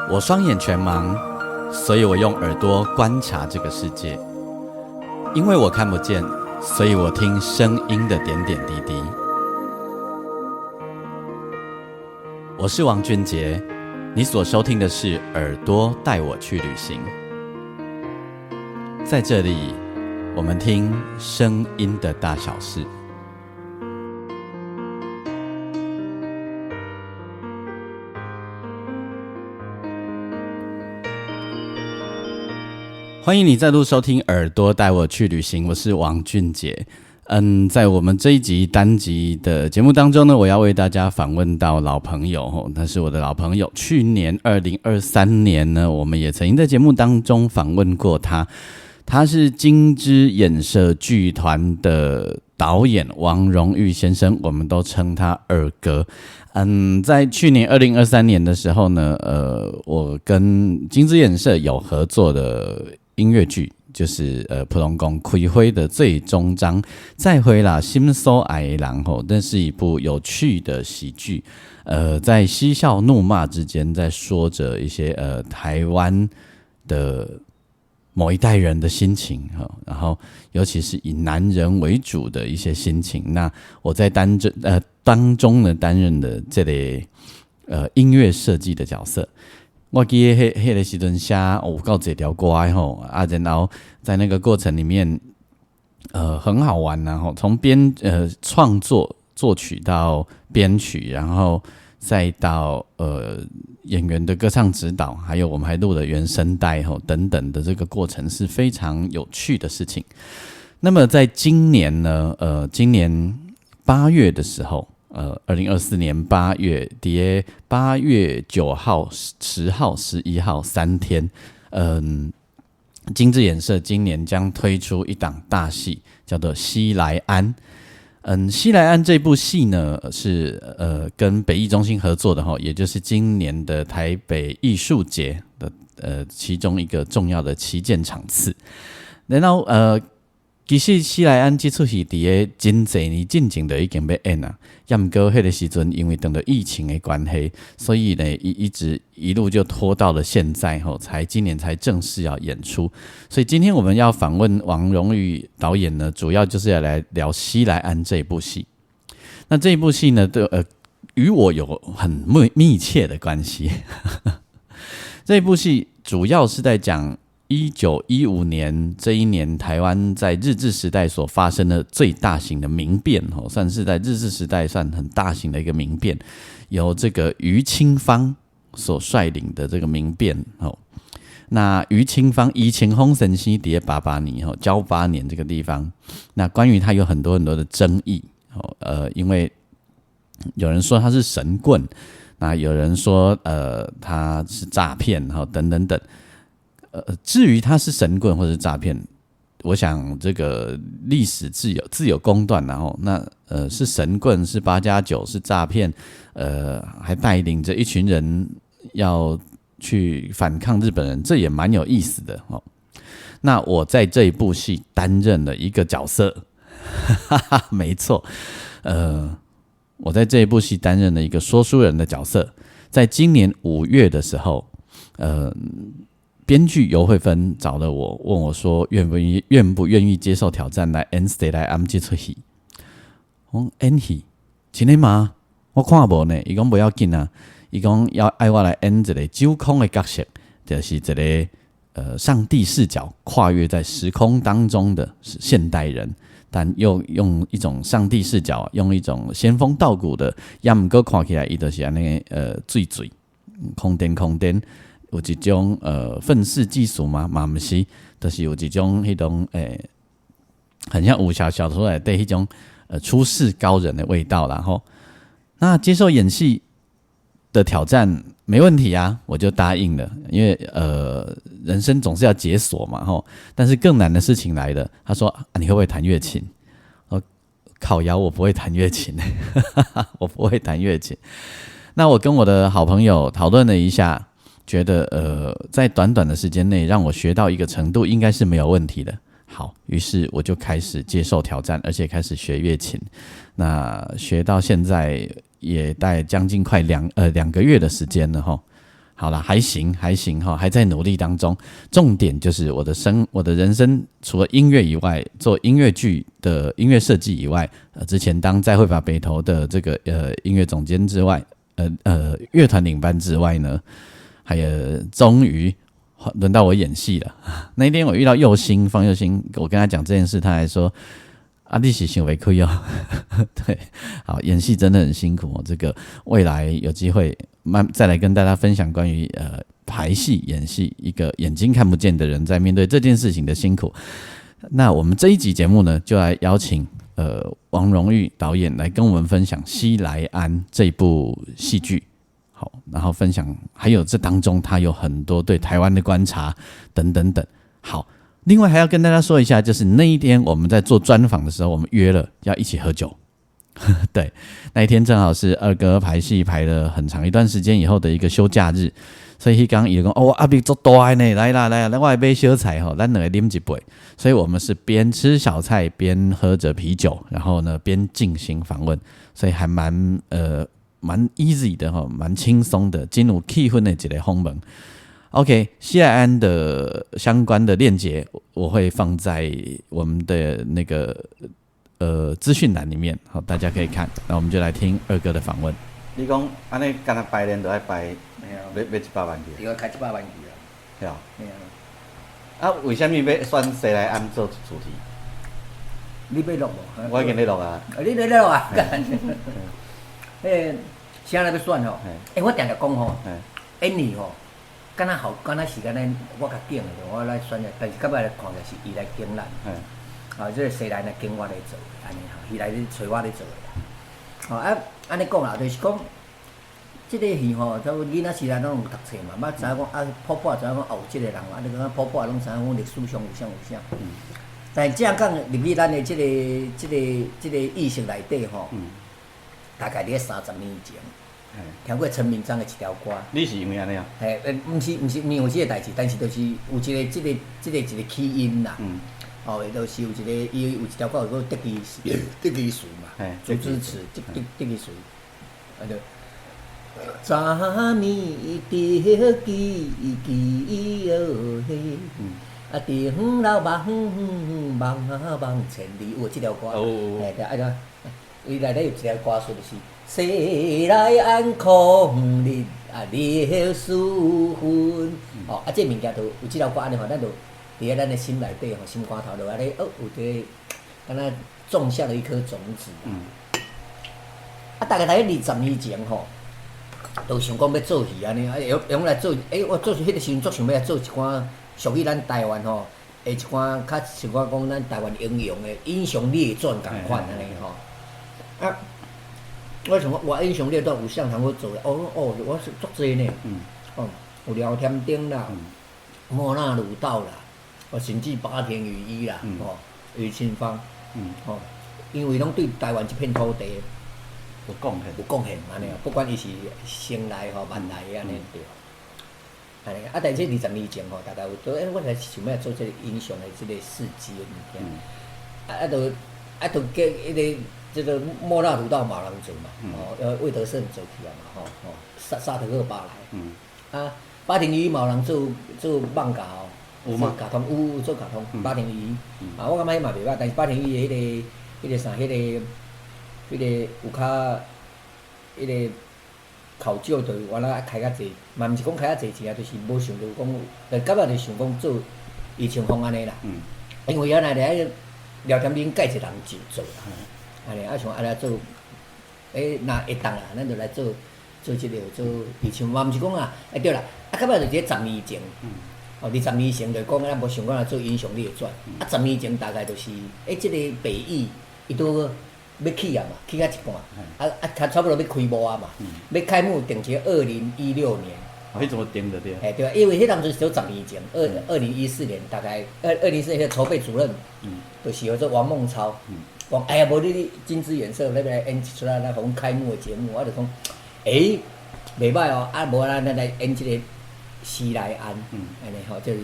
我双眼全盲，所以我用耳朵观察这个世界。因为我看不见，所以我听声音的点点滴滴。我是王俊杰，你所收听的是耳朵带我去旅行。在这里，我们听声音的大小事。欢迎你再度收听耳朵带我去旅行，我是王俊杰。在我们这一集单集的节目当中呢，我要为大家访问到老朋友，他是我的老朋友。去年2023年呢，我们也曾经在节目当中访问过他。他是金枝演社剧团的导演王荣裕先生，我们都称他二哥。在去年2023年的时候呢，我跟金枝演社有合作的音乐剧，就是普通宫开会的最终章，再回啦心所爱的人吼，那是一部有趣的喜剧，在嬉笑怒骂之间，在说着一些台湾的某一代人的心情，然后尤其是以男人为主的一些心情。那我在当中呢担任的这类音乐设计的角色。我记得那个时阵写有够几条歌然后在那个过程里面很好玩然后从创作作曲到编曲，然后再到演员的歌唱指导，还有我们还录了原声带等等的这个过程是非常有趣的事情。那么在今年呢，今年8月的时候，2024年8月底8月9号、10号、11号3天，金枝演社今年将推出一档大戏，叫做《西来安》。西来安这部戏呢是跟北艺中心合作的也就是今年的台北艺术节的其中一个重要的旗舰场次。然后其实西来安这出戏在真侪年进前就已经要演了，也不过那个时阵因为等到疫情的关系，所以呢一路就拖到了现在才今年才正式要演出。所以今天我们要访问王荣裕导演呢，主要就是要来聊西来安这一部戏。那这一部戏呢，与我有很密切的关系。这一部戏主要是在讲1915年这一年台湾在日治时代所发生的最大型的民变，算是在日治时代算很大型的一个民变，由这个余清芳所率领的这个民变。那余清芳以前轰神西蝶88年交8年这个地方，那关于他有很多很多的争议，因为有人说他是神棍，那有人说他是诈骗等等等。至于他是神棍或者是诈骗，我想这个历史自有公断，然后那是神棍是8+9是诈骗，还带领着一群人要去反抗日本人，这也蛮有意思的那我在这一部戏担任了一个角色，没错，我在这一部戏担任了一个说书人的角色。在今年5月的时候，编剧尤慧芬找了我，问我说愿不愿意接受挑战来演西来安这出戏。我演戏真的吗？我看无呢。伊讲不要紧啊，伊讲要爱我来演一个周空的角色，就是一个上帝视角跨越在时空当中的现代人，但又用一种上帝视角，用一种仙风道骨的，也不过看起来伊就是安尼水空颠。有一种愤世嫉俗嘛不是，就是有一种迄种很像武侠小说来的迄种出世高人的味道啦吼。那接受演戏的挑战没问题啊，我就答应了，因为人生总是要解锁嘛吼。但是更难的事情来了，他说你会不会弹乐琴？靠腰我不会弹乐琴，我不会弹乐琴。那我跟我的好朋友讨论了一下。觉得在短短的时间内让我学到一个程度应该是没有问题的。好，于是我就开始接受挑战，而且开始学乐琴。那学到现在也大概将近快2个月的时间了齁。好啦，还行哈，还在努力当中。重点就是我的人生除了音乐以外，做音乐剧的音乐设计以外，之前当在会法北投的这个音乐总监之外，乐团领班之外呢，还有终于轮到我演戏了。那一天我遇到方佑兴，我跟他讲这件事，他还说。你是想不开哦，对，好，演戏真的很辛苦哦。这个未来有机会再来跟大家分享关于排戏、演戏，一个眼睛看不见的人在面对这件事情的辛苦。那我们这一集节目呢，就来邀请王荣裕导演来跟我们分享《西来安》这部戏剧。好，然后分享还有这当中他有很多对台湾的观察等等等。好。另外还要跟大家说一下，就是那一天我们在做专访的时候，我们约了要一起喝酒。对，那一天正好是二哥排戏排了很长一段时间以后的一个休假日，所以他刚伊就讲哦，阿弟做大呢，来啦，我来买小菜吼，咱两个啉一杯。所以我们是边吃小菜边喝着啤酒，然后呢边进行访问，所以还蛮 easy 的哈，蛮轻松的，进入气氛的一个访问。OK， 西来安的相关的链接我会放在我们的那个资讯栏里面，好，大家可以看。那我们就来听二哥的访问。你讲安尼，干那排练都要排，要100万去，要开100万去啊！对啊。啊，为什么要选西来安做主题？你要录无？我已经在录啊。你在录啊？啥来要选吼？我定定讲吼，演你吼。敢若是敢若我较紧的，我来选的，但是到尾来看就是伊来经咱，即个西来来经我来做，安尼吼，伊来找我来做的。安尼讲啦，就是讲，即个戏吼，都囡仔时代拢有读册嘛，捌知影讲婆婆知影讲即个人，你讲婆婆拢知影讲历史上有啥。但正讲入去咱的即个意识内底吼，大概伫30年前。听过陈明章的一条歌，你是因为安尼啊？毋是因为即个代志，但是就是有一个一个起因啦。就是有一个伊有一条歌叫做德基词嘛，主旨词德基词，早年着记哟嘿，长路望千里，有即条歌。伊内底有一条歌词就是。西来安空日了思魂，这物件就有即条歌安尼吼，咱就伫咱的心内底吼，心肝头就安尼，有一个敢若种下了一颗种子。大概在20年前吼，就想讲要做戏安尼，用来做，我做迄个时阵足想要来做一寡属于咱台湾吼，一寡较像我讲咱台湾英雄的英雄列传共款安尼吼。我想讲，我英雄列传有啥通好做的？我是足济呢。有廖添丁啦，莫那鲁道啦，甚至八田雨衣啦，余清芳，因为拢对台湾这片土地有贡献安尼啊。不管伊是生来万来安尼对。安尼但是20年前大概有做，我才想要做这个英雄的这个事迹的物件。就叫迄个。这个莫那鲁道马人做嘛，魏德胜做起来嘛，沙特克巴来，八田鱼嘛有人做漫画有嘛？卡通有做卡通，八田鱼，我感觉迄嘛袂歹，但是八田鱼的迄个啥，迄个有较迄个考究就原来开较济，嘛毋是讲开较济钱啊，就是无想到讲，到尾就想讲做余清芳安尼啦，因为原来咧廖添丁介一人就做啦。安尼像安尼做，若会当啦，咱就来做即个做余清芳，毋是讲啊，对啦，到尾就伫10年前，20年前就讲咱无想讲来做英雄列传，10年前大概就是即个北艺伊都要起啊嘛，起到一半，差不多要开幕啊嘛，要开幕定期2016年。迄怎么定的对？对啊，因为迄当时是有10年前，2014年大概2014年筹备主任，就是叫做王孟超。讲无你金枝远色，要来演出来咱互开幕的节目，我就讲，袂歹哦，无咱来演即个西来安，安尼吼，就是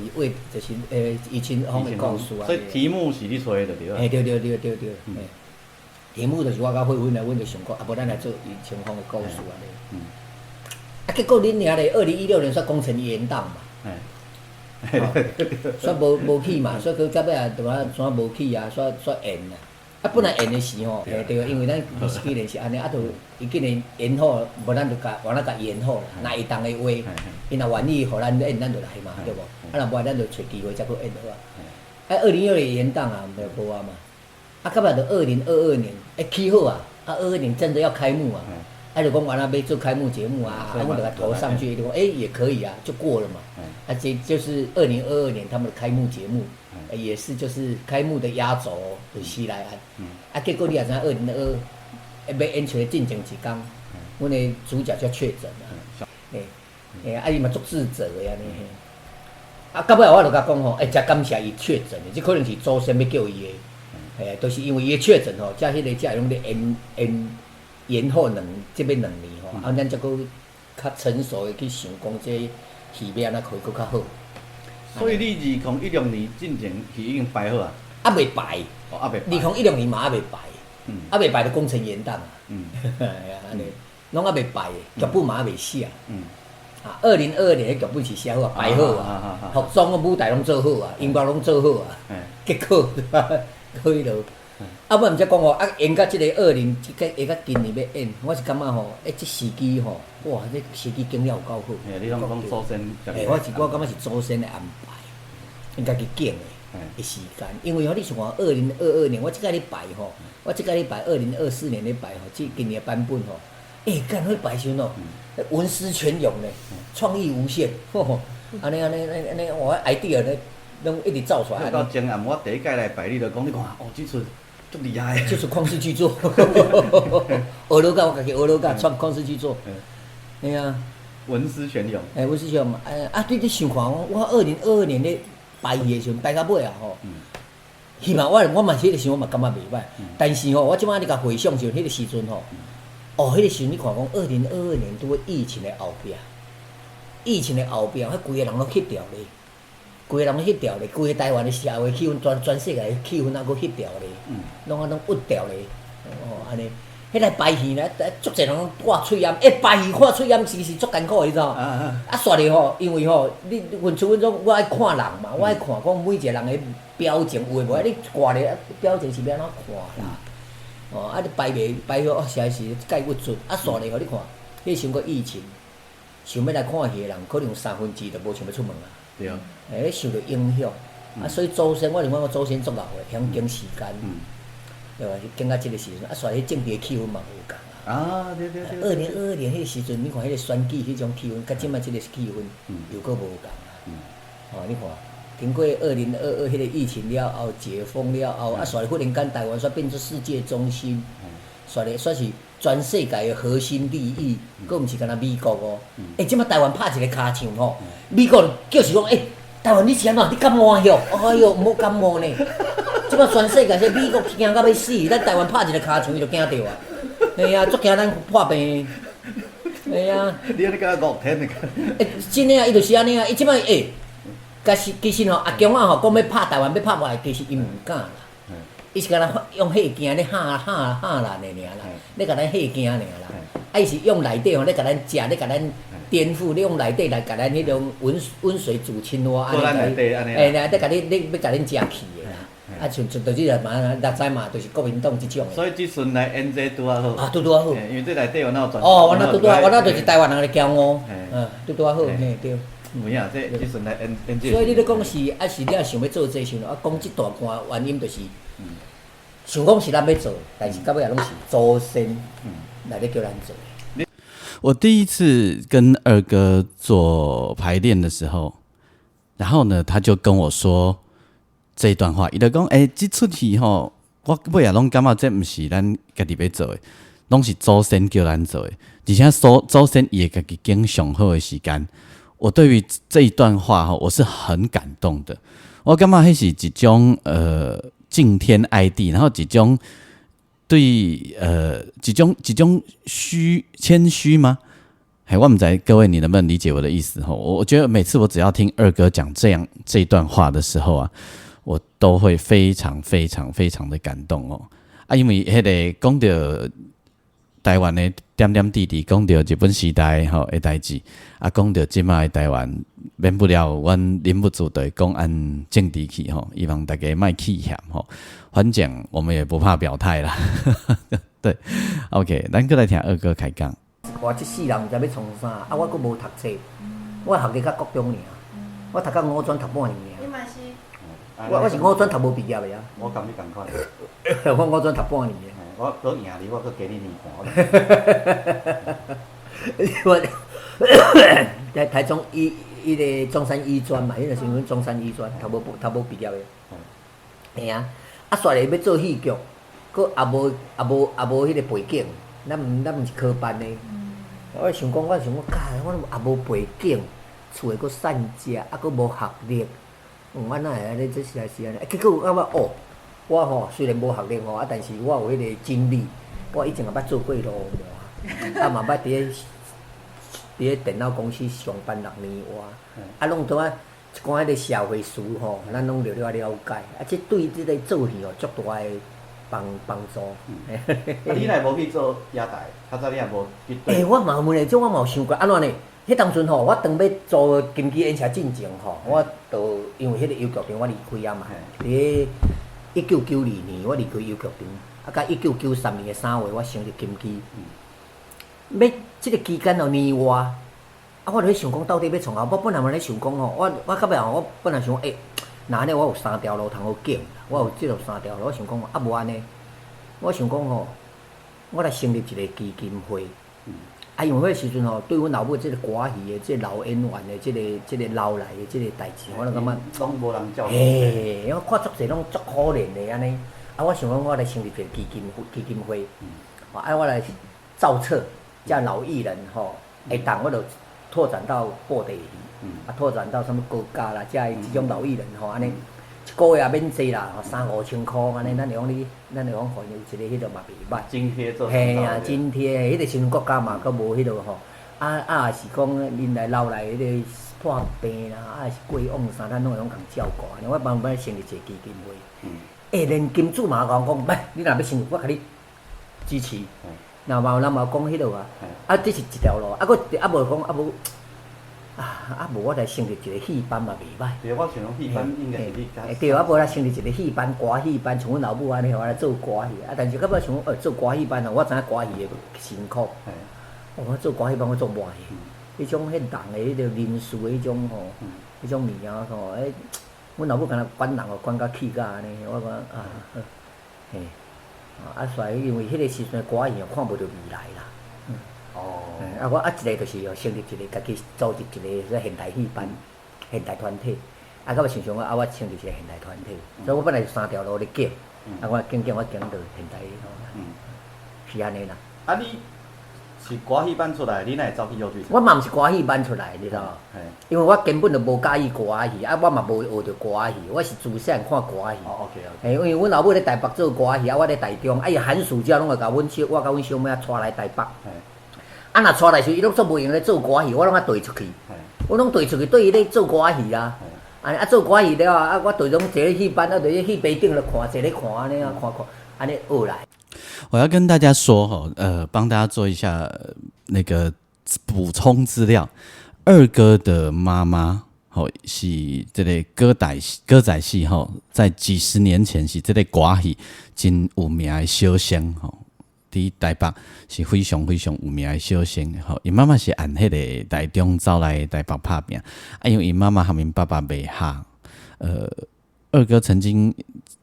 余清芳的故事啊。所以题目是你找的对吧？对，题目就是我甲慧芬来，阮就想讲，无咱来做余清芳的故事安尼。结果恁遐咧，2016年煞工程延档嘛，煞无去嘛，所以到尾啊，就啊怎无去啊，煞延啊。啊，本来延的时吼，对，因为咱2021年是安尼，啊，就伊今年延好，无咱就往咱延好啦。若会当的话，因若愿意互咱延，咱就来嘛，对无？啊，若无咱就找机会才去延好啊。啊，2016年延档啊，无啊嘛。啊，到尾就2022年，起好啊，啊，22年真的要开幕啊。就讲完了要做开幕节目啊，我就给他投上去，就讲也可以啊，就过了嘛。这就是2022年他们的开幕节目，也是就是开幕的压轴，就是西来岸。结果你也知影2022要演出的进前一天，阮的主角就确诊了，伊嘛足自责的安尼。到尾我就甲讲吼，真感谢伊确诊的，这可能是祖先要救伊的，都是因为伊确诊吼，才迄个才用咧延后这边2年吼，咱才佫较成熟的去想讲这戏要安怎可以佫较好。所以你2016年进前戏已经排好啊？未排。未排。2016年嘛未排，未排就工程延档啊。安尼，拢未排的，剧本嘛未写。2022年的剧本是写好啊，排好啊，服装个舞台拢做好啊，音乐拢做好啊，结果可以了。啊，我毋则讲吼，演到即个20，下到今年要演，我是感觉吼，这时机吼，哇，这时机经了有够好。你拢讲祖先，我感觉是祖先的安排，因家己拣的时间，因为吼，你想看2022年，我即个礼拜吼，我即个礼拜2024年礼拜吼，今年的版本吼，干迄排时吼，文思泉涌咧，创意无限，安尼，我 idea 咧，拢一直造出来。到前暗，我第一届来排你，就讲你看，这出。足厉害，就是旷世巨作。俄罗斯，我家己俄罗斯创旷世巨作。对啊，文思泉涌。文思泉涌。你想看我2022年咧排戏的时阵，排到尾啊吼。是嘛？我嘛是迄个时候，我嘛感觉袂歹。但是吼，我即摆你甲回想时阵，迄个时阵吼，迄个时阵你看讲2022年拄疫情的后壁，迄规个人拢翕掉咧。规个人翕掉咧，规个台湾的社会气氛，全世界的气氛啊，佫翕掉咧，拢鬱掉咧，安尼，迄个排戏咧，足侪人挂喙炎，排戏看喙炎是足艰苦的，你知道？煞咧吼，因为吼，你分分钟我爱看人嘛，我爱看讲每一个人的表情有诶无？你挂咧表情是要安怎看啦？你排好，实在是解不出。煞咧吼，你看，迄想过疫情，想要来看戏的人，可能2/3都无想要出门啊。对。受到影响，所以祖先我认为我祖先足老诶，晓经时间，对吧？经到即个时阵，煞迄政治气氛嘛有共啊。对。2022年迄个时阵，你看迄个选举迄种气氛，甲即摆即个气氛又佫无共啊。你看，经过2022迄个疫情了后，解封了后，煞咧忽然间台湾煞变做世界中心，煞是全世界的核心利益，佫毋是干那美国哦。即摆台湾拍一个骹枪吼，美国叫是讲台湾你是安怎？你敢冒哟？哎哟，毋好敢冒呢！即摆全世界说美国惊到要死，咱台湾拍一个骹枪伊就惊着啊！足惊咱破病。你安尼敢5天的？真诶啊，伊就是安尼啊！伊即摆其实吼，阿强啊吼，讲要拍台湾，要拍外，其实伊毋敢啦。伊是干那用吓惊咧吓人的尔啦，咧甲咱吓惊尔啦。伊是用内底吼，咧甲咱食，咧甲咱颠覆，咧用内底来甲咱迄种温水煮青蛙安尼，咧甲你要甲恁食气的啦。像就是嘛，六知嘛，就是国民党即种的。所以即阵来演这拄啊好。拄啊好。因为这内底有那全。我那就是台湾人的骄傲。拄啊好，对。有影，即阵来演这。所以你咧讲是你也想要做这时阵，讲即大段原因就是。想讲是咱要做，但是到尾也拢是祖先来咧叫咱做。我第一次跟二哥做排练的时候，然后呢，他就跟我说这一段话，伊就讲，这出戏吼，我尾也拢感觉这毋是咱家己要做的，拢是祖先叫咱做的，而且祖先也家己经上好的时间。我对于这一段话吼，我是很感动的。我感觉迄是一种敬天爱地，然后一种对一种谦虚吗？我不知道各位你能不能理解我的意思吼？我觉得每次我只要听二哥讲这一段话的时候啊，我都会非常非常非常的感动哦。因为迄个讲到台湾的点点滴滴，讲到日本时代吼的代志，啊，讲到即卖的台湾，免不了阮忍不住的讲按政治去吼，希望大家莫气嫌吼。反正我们也不怕表态啦，对 ，OK， 咱过来听二哥开讲。我这世人毋知要创啥，啊，我佫无读册，我学历较国中尔，我读到五专读半年尔。你嘛是？我是五专读无毕业的啊。我甲你共款。我五专读半年的。我搁赢你，我搁加你年半。我在台中迄个中山医专嘛，迄个是阮中山医专，读无毕业的。嘿啊，啊，煞咧要做戏剧，佫也无迄个背景，咱毋是科班的。我想讲，我也无背景，厝诶佫散食，啊佫无学历，我哪会安尼？这实在是安尼。结果我吼虽然无学历吼，啊，但是我有迄个经历，我以前也捌做过路模，啊嘛捌伫咧电脑公司上班6年外，啊，拢拄啊一寡迄个社会事吼，咱拢了解，啊，这对即个做戏吼足大诶帮助。啊，你若无去做野台，较早你也无去对。我嘛问咧，我嘛有想过安怎呢？迄当阵吼，我当要做金鸡演车进前吼，我就因为迄个邮局场我离开啊嘛，伫1992年我离开邮局场，啊，到1993年3月我成立金鸡。要即个期间哦年外，啊，我就咧想讲到底要创啥？我本来嘛咧想讲吼，我到尾后我本来想讲，那安尼我有3条路通好行，我有即落3条路，我想讲啊无安尼，我想讲吼，我来成立一个基金会。啊，因为迄时阵吼，对阮老母即个歌戏的、即个老演员的、即个老来的即个代志，我就感觉拢无人教。嘿，我看足侪拢足可怜的安尼。啊，我想讲，我来成立一个基金会，啊，我来造册，遮老艺人吼，会当我就拓展到布袋戏，啊，拓展到什么高架啦，遮即种老艺人吼，安尼一个月也免济啦，3、5千箍安尼，咱就讲互伊一个迄个嘛袂歹。津贴做。嘿啊，津贴，迄个时阵国家嘛，佫无迄落吼，也是讲恁来老来迄个破病啦，也是过往啥，咱拢会拢共照顾。我慢慢成立一个基金会，连金主嘛讲，你若要成立，我甲你支持。然后咱嘛讲迄落啊，这是一条路，无讲无我来成立一个戏班嘛袂歹。对，我想讲戏班应该是你家。对，无来成立一个戏班，歌戏班，像阮老母安尼，我来做歌戏。啊，但是到尾想讲，做歌戏班哦，我知影歌戏的辛苦。我做歌戏班，我做卖戏，迄种迄人的迄个人事的迄种吼，迄种物件吼，阮老母敢若管人哦，管到气甲安尼，我讲嘿，所以因为迄个时阵歌戏哦，看无着未来啦。我一个就是成立一个家己组织一个现代戏班、现代团体，到尾想我成立一个现代团体，所以我本来是3条路咧行，我我行到现代是安尼啦。啊，你是歌戏班出来，你哪会走去幼剧场？我嘛毋是歌戏班出来，你知道？因为我根本就无喜欢歌戏，我嘛无学着歌戏，我是自细看歌戏。OK。因为阮老母咧台北做歌戏，我咧台中，伊寒暑假拢会甲阮我甲阮小妹带来台北。若带来时，伊拢做无用咧做歌戏，我拢带出去。我拢带出去，对伊咧做歌戏啦。做歌戏了我对拢坐咧戏班，伫咧戏班顶咧看，坐咧看安尼看，安尼学来。我要跟大家说帮大家做一下那个补充资料。二哥的妈妈是这个歌仔戏在几十年前是这个歌戏真有名的小生伫台北是非常非常有名的小生因妈妈是按迄个台中走来台北拍拼，因为因妈妈和因爸爸袂合。二哥曾经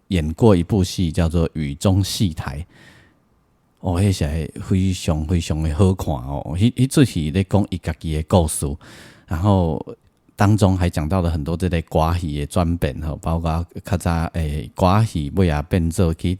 演过一部戏叫做《雨中戏台》。迄是非常非常的好看迄出戏咧讲伊家己的故事，然后当中还讲到了很多这类歌戏的转变包括较早歌戏尾仔变做去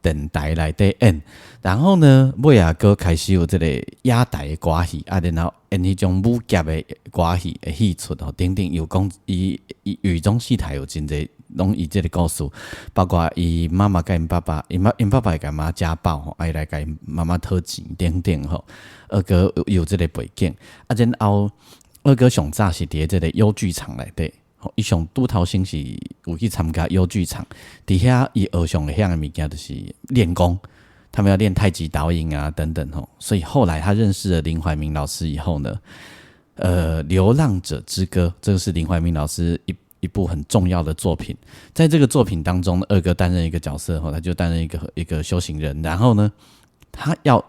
电台内底演，然后呢尾仔佫开始有这个野台的歌戏然后演迄种武侠的歌戏的戏出等等，有讲伊雨中戏台有真侪。拢以这个故事，包括伊妈妈甲因爸爸，因爸爸甲妈家暴伊来甲因妈妈讨钱等等二哥有这个背景，然后二哥上早是伫这个优剧场内底，伊上拄头先是有去参加优剧场，伫遐伊学上的遐个物件就是练功，他们要练太极导引啊等等吼，所以后来他认识了林怀民老师以后呢，流浪者之歌，这个是林怀民老师一部很重要的作品。在这个作品当中，二哥担任一个角色，他就担任一个修行人，然后呢，他要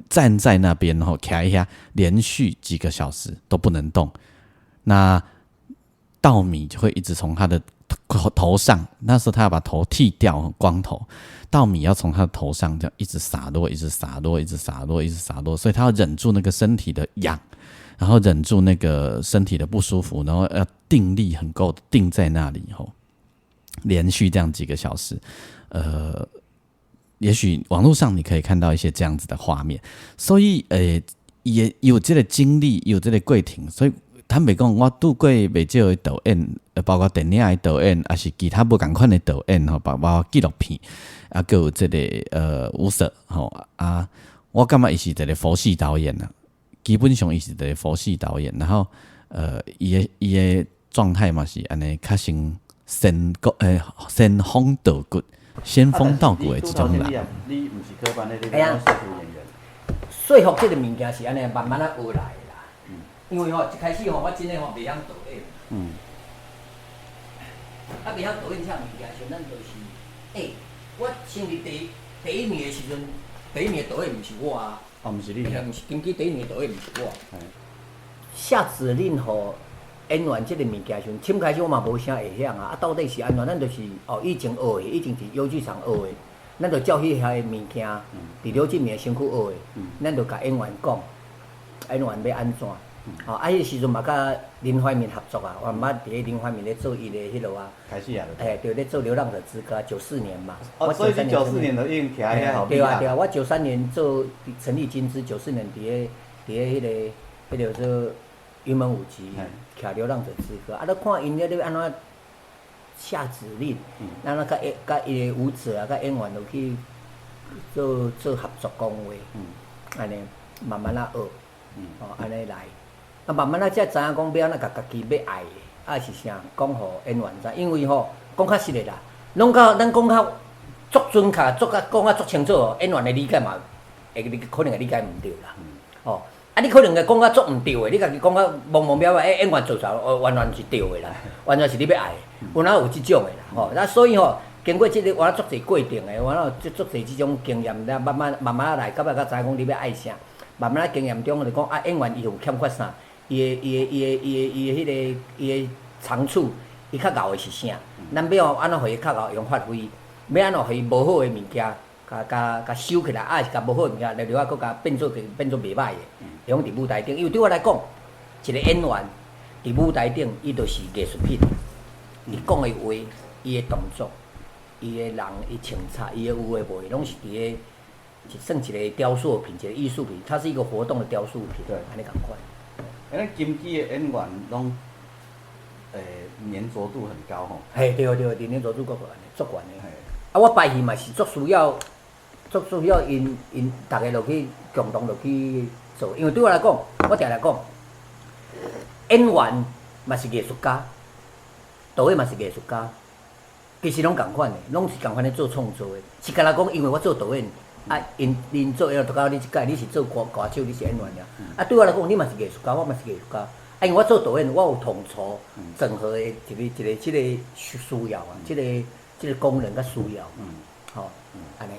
站在那边，然后卡一下，连续几个小时都不能动。那稻米就会一直从他的头上，那时候他要把头剃掉，光头，稻米要从他的头上这样一直洒落，一直洒落，一直洒落，一直洒落，所以他要忍住那个身体的痒。然后忍住那个身体的不舒服，然后要定力很够，定在那里后，连续这样几个小时，也许网络上你可以看到一些这样子的画面，所以也有这个经历，有这个过程，所以坦白讲，我拄过袂少的导演，包括电影的导演，还是其他不同款的导演吼，包括纪录片，啊，还有这个武术吼啊，我感觉伊是一个佛系导演啊。基本上伊是一个佛系导演，然后伊的状态嘛是安尼，较先锋道骨，先锋道骨的这种人。你毋是科班的，你当说服演员。说服这个物件是安尼慢慢学来的啦。因为一开始我真诶袂晓导演。袂晓导演啥物件时，咱就是我成立第一年的时阵，第一年的导演毋是我啊。毋是你，毋是金鸡第一年导演，毋是我。下指令互演员即个物件时，忝开始我嘛无啥会晓啊。到底是安怎？咱就是以前学的，以前伫幼剧场学的，咱就照迄遐物件，伫刘志明的身躯学的，咱就甲演员讲，演员要安怎？迄时阵嘛甲林怀民合作啊，我毋捌伫林怀民咧做伊的迄落啊。开始啊。对，咧做《流浪者之歌》94年嘛。所以是94年就已经徛遐后对啊，我93年做成立金枝，94年伫迄个做云门舞集，徛《流浪者之歌》啊，你看因咧安怎下指令，咱甲伊的舞者啊，甲演员落去做合作讲话，安尼慢慢学，安尼来。啊，慢慢才知影讲要安怎甲家己要爱的，是啥，讲互演员知。因为讲较实的啦，拢咱讲较足准确，讲较足清楚，演员的理解嘛，可能会理解毋对啦。你可能会讲较足毋对的，你家己讲较懵懵渺渺，演员做出来完全是对的啦，完全是你要爱的，有哪有即种的啦？那所以经过即个我足侪过程的，我足侪即种经验，慢慢来，到尾才知影讲你要爱啥。慢慢经验中就讲演员伊有欠缺啥？伊的长处，伊较牛的是啥？咱要安怎互伊较牛用发挥？要安怎互伊无好的物件，甲收起来，是甲无好的物件，另外佫甲变做袂歹的，用伫舞台顶。因为对我来讲，一个演员伫舞台顶，伊就是艺术品。伊讲的话，伊的动作，伊的人，伊穿插，伊的有诶无诶，拢是伫咧，算一个雕塑品，一个艺术品。它是一个活动的雕塑品，安尼共款。咱金枝的演员拢，粘着度很高吼。嘿，对，粘着度足悬的。我排戏嘛是足需要因大家落去共同落去做，因为对我来讲，我定来讲，演员嘛是艺术家，导演嘛是艺术家，其实拢共款的，拢是共款咧做创作的。是干那讲，因为我做导演，因做到到你即届，你是做歌手，你是演员呀。对我来讲，你嘛是艺术家，我嘛是艺术家。因为我做导演，我有统筹整合的一个即个需要啊，即个功能甲需要，安尼。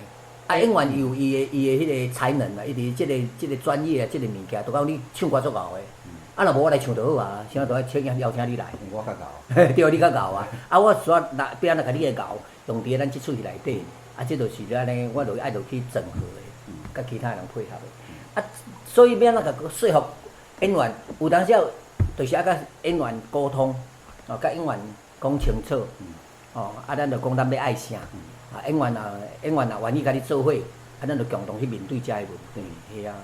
演员有伊的迄个才能啊，伊伫即个专业啊，即个物件，都讲你唱歌足牛的。若无我来唱就好啊，啥都爱邀请你来。我较牛。对，你较牛啊！我煞要安怎甲你的牛用伫咱即出戏内底，即就是安尼，我就爱落去整合的，甲其他人配合的。所以要安怎甲说服演员，有当时就是爱甲演员沟通，甲演员讲清楚，咱就讲咱要爱啥，演员也愿意甲你做伙，咱就共同去面对遮个问题，是啊。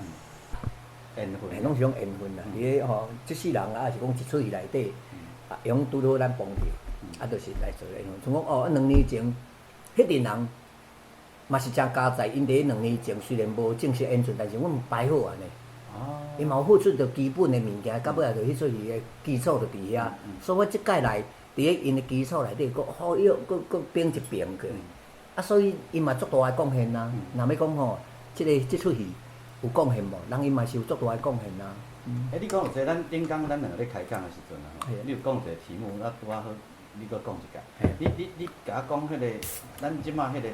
缘分，拢是种缘分啦。伫个即世人是讲一出戏内底，用拄到咱碰着，就是来做缘分。像讲2年前，迄阵人嘛是真加在，因伫2年前虽然无正式演出，但是阮摆好安尼。伊嘛有付出着基本的物件，到尾就迄出戏的基础就伫遐。所以我即届来，伫个因的基础内底，佫好又佫变一变过。啊，所以伊嘛足大诶贡献呐。若要讲吼，即出戏有贡献无？人伊嘛是有足大诶贡献呐。你讲有一个，咱顶工咱两个咧开讲诶时阵啊，你有讲一个题目，拄仔好，你搁讲一下。你甲我讲迄个，咱即马迄个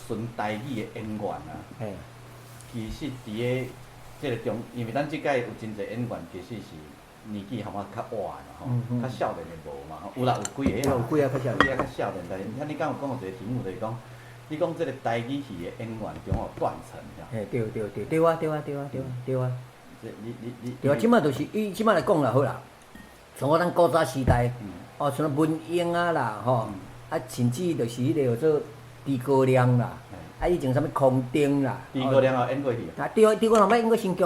纯台语诶演员啊，其实伫个即个中，因为咱即届有真侪演员，其实是年纪含我较晚啦吼，较少年诶无嘛，有啦有几个，有几个较少年，较少年，但是你敢有讲有一个题目，就是讲。你讲即个台语戏的演员中有断层，嘿，对啊。对啊。对啊，即摆就是以即摆来讲啦，好啦，像我咱古早时代，像文英啊啦，吼，甚至就是迄个叫做诸葛亮啦，以前啥物空丁啦，诸葛亮演过戏啊，对啊，诸葛亮捌演过新剧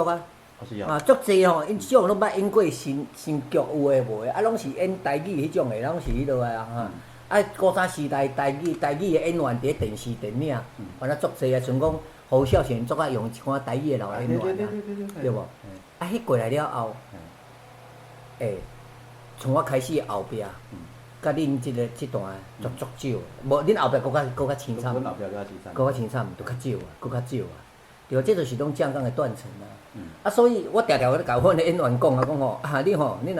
啊，足济吼，因种拢捌演过新剧，有诶无诶，拢是演台语迄种诶，拢是迄落诶啊。古早时代台语诶演员伫电视电影，反正足济啊，像讲侯孝贤足爱用一寡台语诶老演员啊，对无？迄过来了后，从我开始后壁，甲恁即段足少，无恁后壁搁较凄惨，搁较凄惨，就较少啊，搁较少啊。对，这就是拢正港诶断层啊。所以我常常咧甲阮诶演员讲吼，你吼，你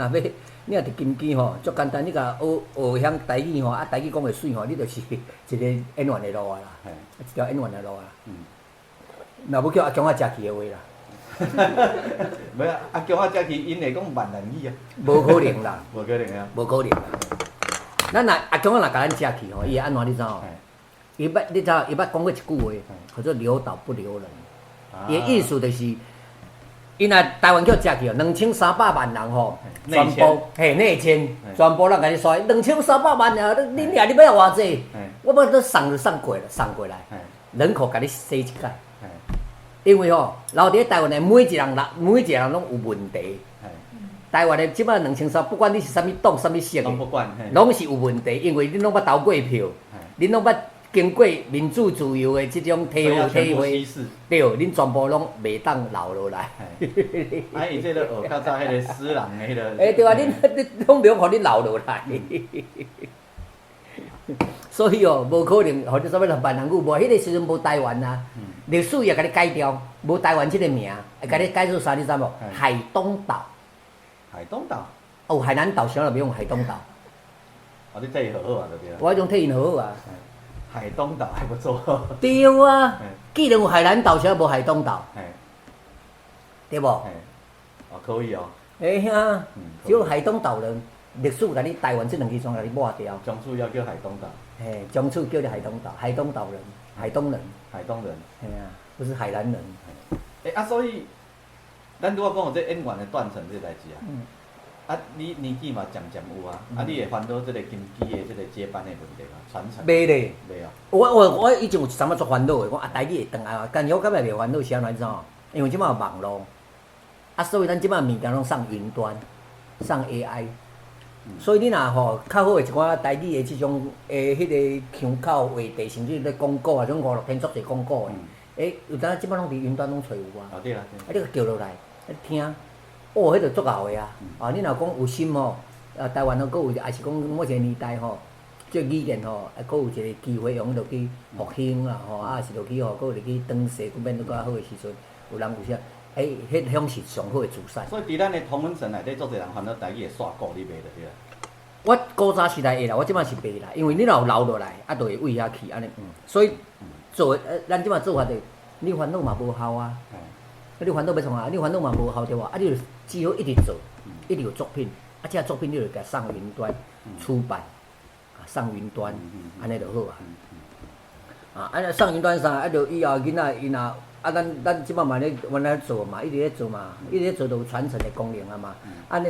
若伫金鸡吼，足简单，你甲学晓台语吼，台语讲会水吼，你就是一个演员诶路啊啦，一条演员诶路啊。若要叫阿强啊食去诶话啦。袂啊，阿强啊，遮去因会讲闽南语啊。无可能啦。无可能啊。无可能啦。咱若阿强啊，若甲咱食去吼，伊会安怎你知影？你知伊捌讲过一句话，叫做留岛不留人。伊诶意思就是，因若台湾叫食去哦，2300万人吼，全部内迁，全部人甲你说2300万人，你俩你要偌济？我要都送过来，人口甲你洗一届。因为吼，留伫台湾的每一个人拢有问题。台湾的即摆2300，不管你是啥物党、啥物色的，拢是有问题，因为恁拢捌投过票，恁拢捌经过民主自由的即种体会，对，恁全部拢袂当留落来。伊即个学较早迄个私人的迄个。对啊，恁拢袂互恁留落来。所以哦，无可能，或者啥物闽南语，无迄个时阵无台湾啊，历史也甲你改掉，无台湾即个名，会甲你改做啥？你知无？海东岛。海东岛。哦，海南岛啥也袂用海东岛。你替伊好啊，对不对？我种替因好啊。海东岛还不错。对啊，既然有海南岛，啥无海东岛？对无？可以哦。呀，只有海东岛人。历史甲你台湾这两支全甲你抹掉，从此要叫海东岛。从此叫你海东岛，海东岛人，海东人。不是海南人。所以，咱拄仔讲有这演员的断层这代志啊。你年纪嘛渐渐有啊，你会烦恼这个金鸡的这个接班的问题嘛？传承。袂咧。袂啊。我以前有一阵仔足烦恼的，讲台语会转来啊，但是我感觉袂烦恼是安怎知影？因为即摆有网络，所以咱即摆物件拢上云端，上 AI。所以你若吼较好的一寡台语的即种迄个腔口话题，甚至咧广告啊，种5、6天足侪广告的，有当即摆拢伫云端拢找有啊。对啊。你个叫落来，听，迄个足够的啊。你若讲有心吼，台湾佫有，也是讲某一个年代吼，即语言吼，佫有一个机会用落去复兴啦，是落去佫落去转世，佫变得较好的时阵，有人有啥，迄种是上好的自善。所以伫咱的同温层内底，足侪人烦恼台语的煞股，你袂着对啊。我古早时代会啦，我即摆是袂啦，因为你若有留落来，就会为遐去安尼。所以咱即摆做法就，你烦恼嘛无效啊。你烦恼要创啊？你烦恼嘛无效对无？你就只好一直做，一直有作品，这作品你就甲上云端出版，上云端，安尼就好啊。安尼上云端上，就以后囡仔伊若咱即摆嘛咧原来做嘛，一直咧做嘛，一直咧做就有传承的功能啊嘛。安尼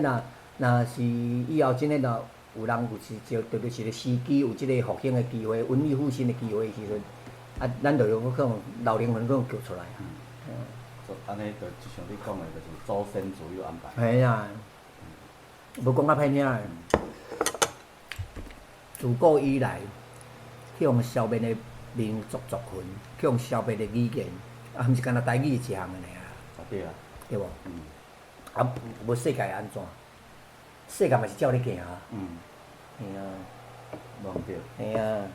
若是以后真诶若有人有就是个时机，有即个复兴的机会，文艺复兴的机会的时阵，咱就有可能老灵魂可能叫出来。安尼就像你讲的，就是祖先自有安排。系啊，无讲较歹听诶。自古以来，向消灭的民族族群，向消灭的语言，毋是干那台语一项诶尔。对啊。对无？无世界安怎？世界嘛是照你行啊。啊。忘掉。啊。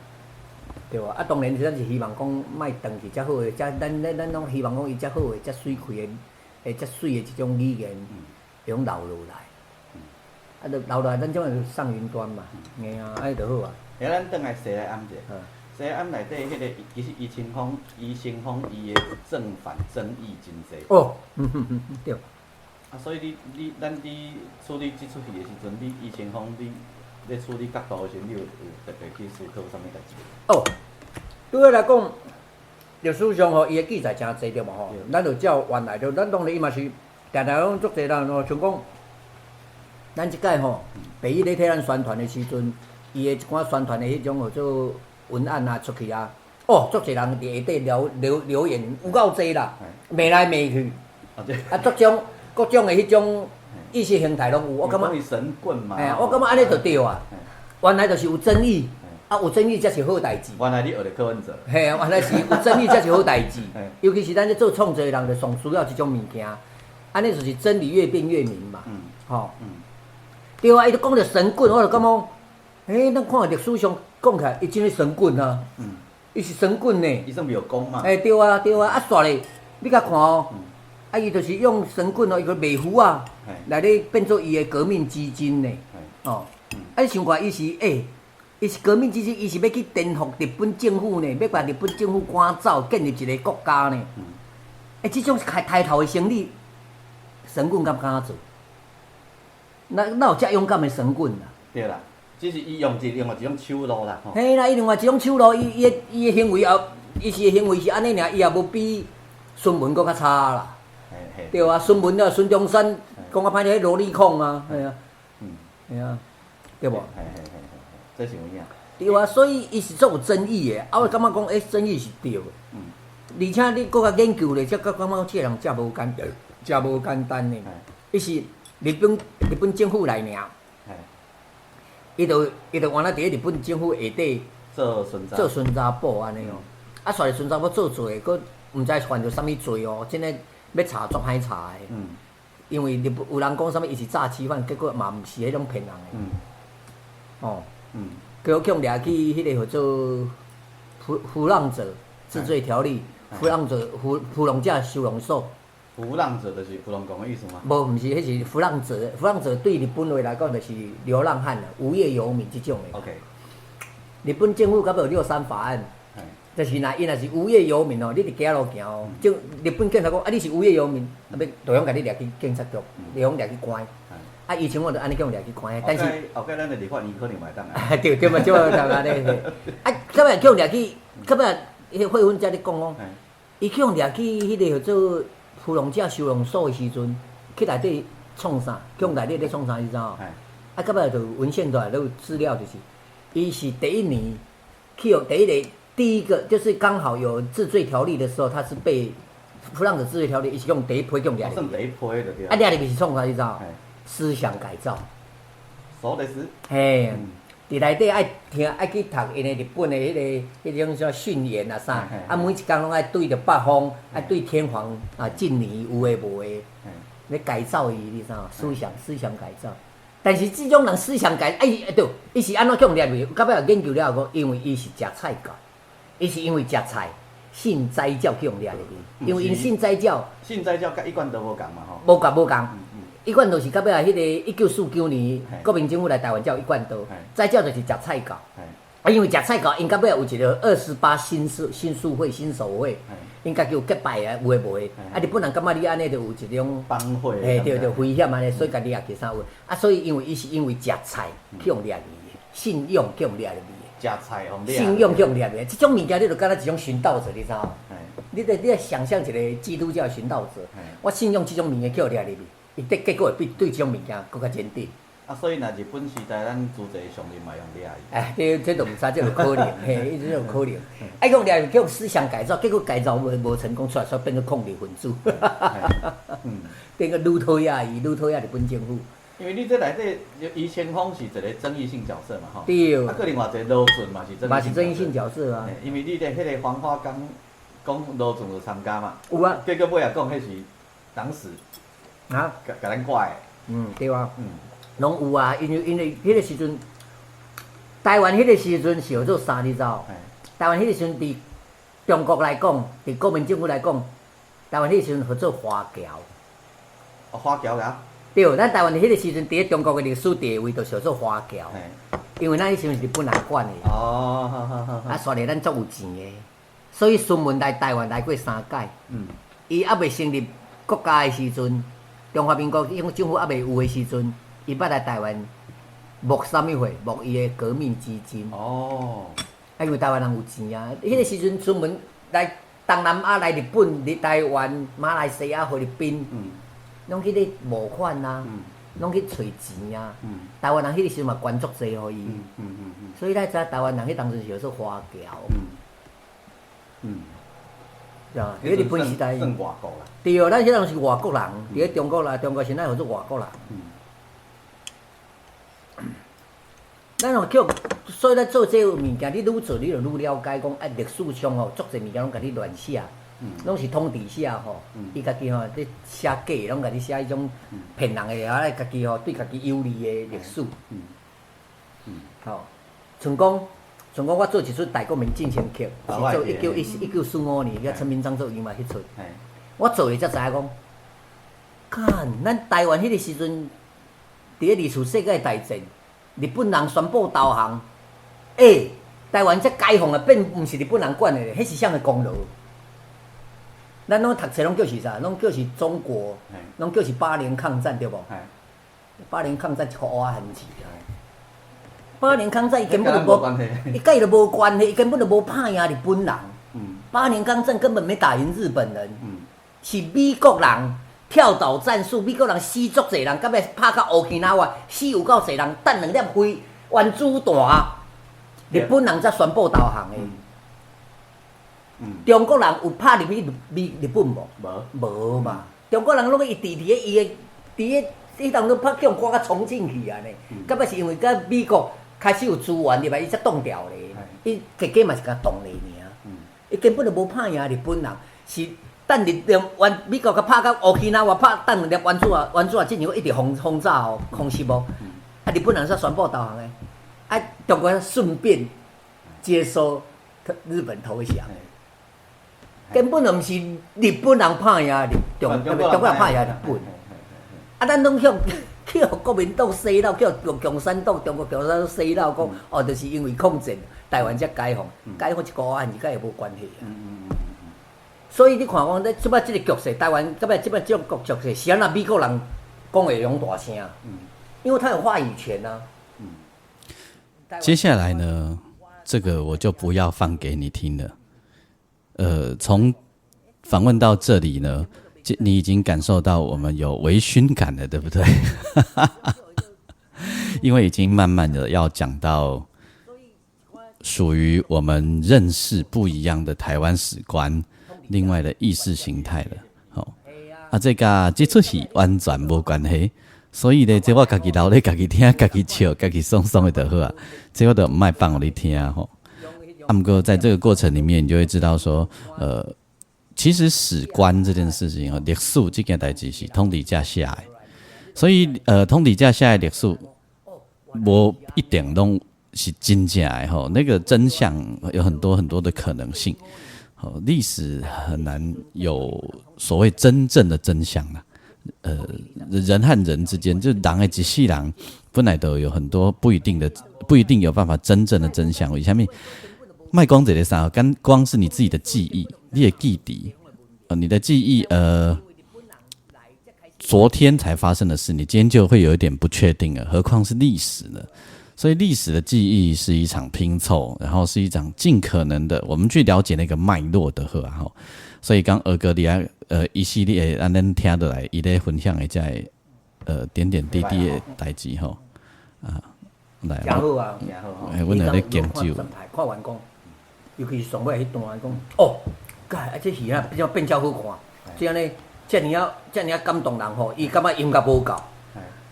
对啊，当然咱是希望讲莫长去遮好诶，遮咱拢希望讲伊遮好诶、遮水开诶、遮水诶一种语言，会用留落来。啊，就留落来，咱种就上云端嘛，嘿啊，安尼就好啊。诶，咱转来西来暗者，西来暗内底迄个其实伊清风伊诶正反争议真济。哦，对。啊，所以咱处理即出戏诶时阵，伊清风你咧处理角度诶时，你有特别去思考啥物代志？哦，对我来讲，历史上吼伊诶记载诚济对嘛吼，咱就照原来就，咱当然伊嘛是常常拢足济人吼，像讲。咱即届吼，北医咧替咱宣传的时阵，伊的一寡宣传的迄种号做文案啊出去啊，哦，足侪人伫下底留言有够济啦，骂来骂去，啊，各种的迄种意识形态拢有，我感觉。神棍嘛。哎，我感觉安尼就对啊，原来就是有争议，啊，有争议才是好代志。原来你学的柯文哲。嘿啊，原来是有争议才是好代志，尤其是咱咧做创作的人，就上需要即种物件，安尼就是真理越辩越明嘛，吼。对啊，伊就讲着神棍，我就感觉，咱看历史上讲起来，伊真诶神棍啊，伊是神棍呢。伊算有功嘛？对啊，啊煞咧，你甲看哦，啊伊就是用神棍哦，伊个美符啊，来咧变做伊诶革命基金呢。哦，啊你想看伊是伊是革命基金，伊是要去颠覆日本政府呢，要把日本政府赶走，建立一个国家呢。即种抬头诶生意，神棍敢敢做？哪有遮勇敢的神棍啦？对啦，只是伊用另外一种手路啦。嘿啦，伊另外一种手路，伊的行为也，伊是行为是安尼尔，伊也无比孙文搁较差啦。对啊，孙文啊，孙中山讲啊歹听，萝莉控啊，系啊，系啊，对无？这是有影。对啊，所以伊是足有争议的，啊，我感觉讲，争议是对的。而且你搁较研究咧，才感觉这人真无简单呢。伊是。日本政府来尔，伊就原来伫日本政府下底做孙查甫安尼哦，啊，煞是孙查甫做罪，佫毋知犯着啥物罪哦，真诶要查足歹查诶。因为有人讲啥物伊是诈欺犯，结果嘛毋是迄种骗人诶。哦，结果强掠去迄个叫做浮浪者治罪条例，浮浪者收容所。浮浪者就是浮浪讲的意思吗？无，毋是，迄是浮浪者。浮浪者对日本话来讲，就是流浪汉啦、无业游民即种的。OK。日本政府甲要有63法案，就是伊若是无业游民哦，你伫街路行哦，就日本警察讲啊，你是无业游民，啊要就用甲你掠去警察局，就用掠去关。啊，以前我就安尼叫掠去关，但是后摆咱的立法院可能嘛会当啊。对对嘛，即个当安尼。啊，到尾叫掠去，到尾迄慧芬才咧讲哦，伊叫掠去迄个叫做。芙蓉者收容所的时阵，去内底创啥？去内底咧创啥？你知道？啊，到尾就文献出来都有资料，就是伊是第一年去有第一个，就是刚好有治罪条例的时候，他是被浮浪者治罪条例，伊是用第一批用掠入。算第一批就对。啊，掠入去是创啥？你知道？思想改造。そうです。嘿。伫内底爱去读因的日本的迄种啥训言啊啥，啊每一工拢爱对着北方，爱对天皇啊敬礼有诶无诶，咧改造伊，你知道？思想改造。但是即种人思想改，对，伊是安怎叫掠入去？到尾研究了后，因为伊是食菜教，伊是因为食菜信斋教去掠入去，因为因信斋教。信斋教甲一贯都无共嘛吼。无共。一贯都是到尾啊，迄个1949年国民政府来台湾才有一贯道，再叫就是食菜教。啊，因为食菜教，因到尾有一个28新宿会、新手会，因家己有结拜啊，有诶无诶。啊，日本人感觉你安尼就有一种帮会，对，危险安尼，所以家己也去啥有。啊，所以因为伊是因为食菜去用掠入去，信用去用掠入去。食菜用掠。信用去用掠入去，即种物件你就敢若一种寻道者，你知道？你得想象一个基督教寻道者，我信用即种物件去掠入去。伊的结果会比对即种物件更较坚定。啊，所以若日本时代咱主席上任嘛用掠伊。这都毋知，这有可能，嘿，这有可能。爱用掠去用思想改造，结果改造无成功，出来变做控制分子。变个愈讨厌日本政府。因为你这内底，余清风是一个争议性角色嘛，吼。对。啊，个另外一个罗顺嘛是争议性角色啊。因为你伫迄个黄花岗讲罗顺有参加嘛。有啊。结果尾也讲迄是党史。啊，甲咱怪的，对啊，拢有啊，因为迄个时阵，台湾迄个时阵是叫做啥？你知道？台湾迄个时阵伫中国来讲，伫国民政府来讲，台湾迄个时阵叫做华侨。哦，华侨啊。对，咱台湾迄个时阵伫咧中国的历史地位，就叫做华侨。因为咱迄时阵是日本人管的。哦，好好好。啊，所以咱足有钱的，所以孙文来台湾来过3届。伊还未成立国家的时阵，中华民国政府还未有的时阵，伊捌来台湾募啥物货？募伊的革命基金。哦。因为台湾人有钱啊，迄个时阵孙文来东南亚、来日本、嚟台湾、马来西亚、菲律宾，拢去咧募款啊，拢去找钱啊。台湾人迄个时阵嘛捐足济互伊，所以咱知台湾人迄当时是叫做华侨。对啊，伫日本时代。算外国啦。对哦，咱迄当是外国人，伫咧中国啦，中国现在叫做外国人。咱哦叫，所以咱做这个物件，你愈做你就愈了解，讲啊历史上吼，足侪物件拢甲你乱写，拢是通治写吼，伊家己吼咧写假，拢甲你写迄种骗人的，啊家己吼对家己有利的历史。吼，像讲我做一出大国民进行曲，是做1945年，甲陈明章做演嘛迄出，我做的才知影讲，看咱台湾迄个时阵，伫咧二次世界大战。日本人宣布投降，台湾才解放啊，变毋是日本人管的，迄是啥个功劳？咱拢读册拢叫是啥？拢叫是中国，拢叫是8年抗战对无？8年抗战一个挖痕钱啊！8年抗战伊根本就无，伊甲伊就无关系，伊根本就无拍赢日本人。8年抗战根本没打赢日本人，是美国人。跳岛战术，美国人死足侪人，到尾拍到乌克兰话，死有够侪人，等2粒飞原子弹，日本人才宣布投降的。中国人有拍入去日本无？无嘛。中国人拢伊伫咧伊的迄当中拍叫赶到重庆去安尼，到尾是因为甲美国开始有资源入来，伊才冻掉咧。伊结果嘛是甲冻咧尔，伊根本就无拍赢日本人，是。等美国甲拍到乌克兰话，拍等2粒原子进行一直轰炸哦，空袭无。日本人才宣布投降的，中国顺便接收日本投降，根本就毋是日本人拍赢中国人拍赢日本。咱拢叫国民党洗脑，叫共产党、中国共产党洗脑，讲就是因为抗战台湾才解放，解放一个案子，甲伊无关系啊。所以你看，讲即摆即个局势，台湾即摆即种局势，是安那美国人讲会用大声，因为他有话语权啊。接下来呢，这个我就不要放给你听了。从访问到这里呢，你已经感受到我们有微醺感了，对不对？因为已经慢慢的要讲到属于我们认识不一样的台湾史观。另外的意识形态了，这出戏完全无关系，所以呢，这我家己留咧，家己听，家己笑，家己爽爽的就好啊。这我就唔爱放互你听吼。不过在这个过程里面，你就会知道说，其实史观这件事情，历史这件代志是通底价下来，所以通底价下来历史，无一定拢是真正的吼，那个真相有很多很多的可能性。历史很难有所谓真正的真相啦。人和人之间，就人的一世人本来都有很多不一定有办法真正的真相。为什么？卖光这个啥？光是你自己的记忆，你的记忆，你的记忆，昨天才发生的事，你今天就会有一点不确定了，何况是历史呢？所以历史的记忆是一场拼凑，然后是一场尽可能的我们去了解那个脉络的好啊。所以刚二哥你一系列咱听得来，伊咧分享的在点点滴滴的代志吼来。真好啊，真好。阮来咧研究。看完讲，尤其是上尾迄段讲，这戏啊变较好看，这样呢，这样感动人吼，伊感觉音乐无够。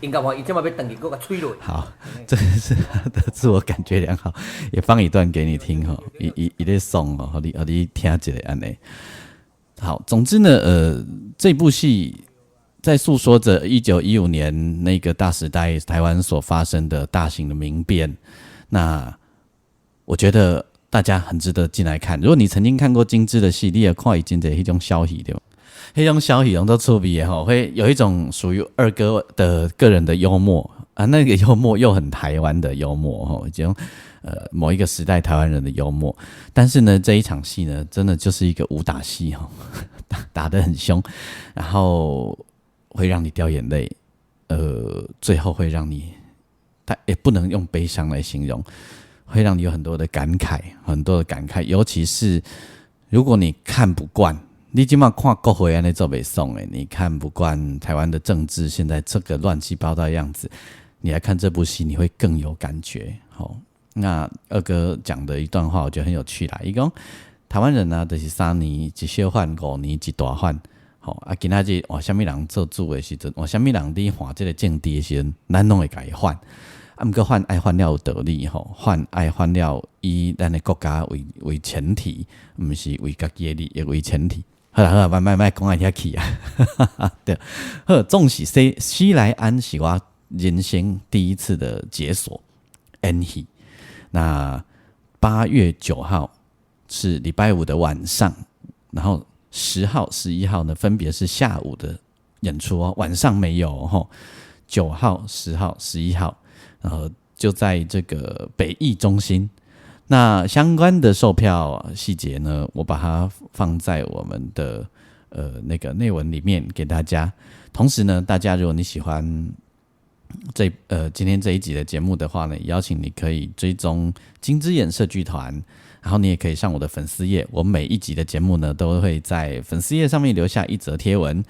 应该话，伊这么要等你给我吹落。好，这个是他的自我感觉良好，也放一段给你听哈，一类送哦，和你听一下安尼。好，总之呢，这部戏在诉说着1915年那个大时代台湾所发生的大型的民变。那我觉得大家很值得进来看。如果你曾经看过精致的戏，你也看已经的迄种消息对吧？迄种消息用到触笔吼，会有一种属于二哥的个人的幽默啊，那个幽默又很台湾的幽默吼，这种某一个时代台湾人的幽默。但是呢，这一场戏呢，真的就是一个武打戏吼，打得很凶，然后会让你掉眼泪，最后会让你，但也不能用悲伤来形容。会让你有很多的感慨，尤其是如果你看不惯，你今嘛看国会安尼做袂爽诶，你看不惯台湾的政治现在这个乱七八糟的样子，你来看这部戏，你会更有感觉。好，那二哥讲的一段话，我觉得很有趣啦。他说台湾人啊，就是3年一小换，5年一大换。好啊，今仔日换什么人做主的时阵，换什么人伫换这个政治的时阵，咱拢会甲伊换。啊，毋过换爱换了有道理吼，换爱换了以咱的国家为前提，毋是为家己的利益为前提。好啦，慢慢讲下遐去啊。对，好，总是西来安是我人生第一次的解锁演戏。那8月9号是礼拜五的晚上，然后10号、11号呢，分别是下午的演出哦，晚上没有吼。9号、10号、11号。就在这个北艺中心，那相关的售票细节呢，我把它放在我们的那个内文里面给大家。同时呢，大家如果你喜欢今天这一集的节目的话呢，邀请你可以追踪金枝演社剧团，然后你也可以上我的粉丝页，我每一集的节目呢都会在粉丝页上面留下一则贴文。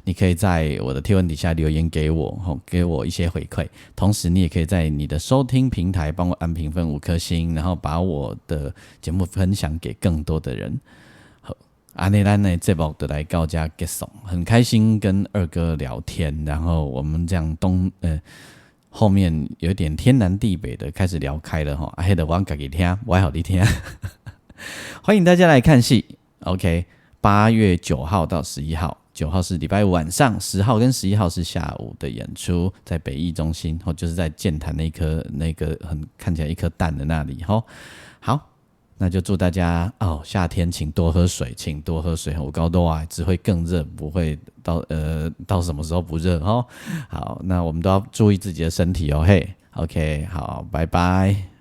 你可以在我的贴文底下留言给我，给我一些回馈。同时，你也可以在你的收听平台帮我按评分5颗星，然后把我的节目分享给更多的人。好，安内咱呢这部就来到这结束，很开心跟二哥聊天，然后我们这样后面有点天南地北的开始聊开了哈，黑的我自己听，我好你听。欢迎大家来看戏 ，OK， 8月9号到11号。9号是礼拜五晚上，10号跟11号是下午的演出，在北艺中心，就是在剑潭那个看起来一颗蛋的那里。好，那就祝大家夏天请多喝水，我高多啊，只会更热，不会到什么时候不热哦。好，那我们都要注意自己的身体哦。嘿 ，OK， 好，拜拜。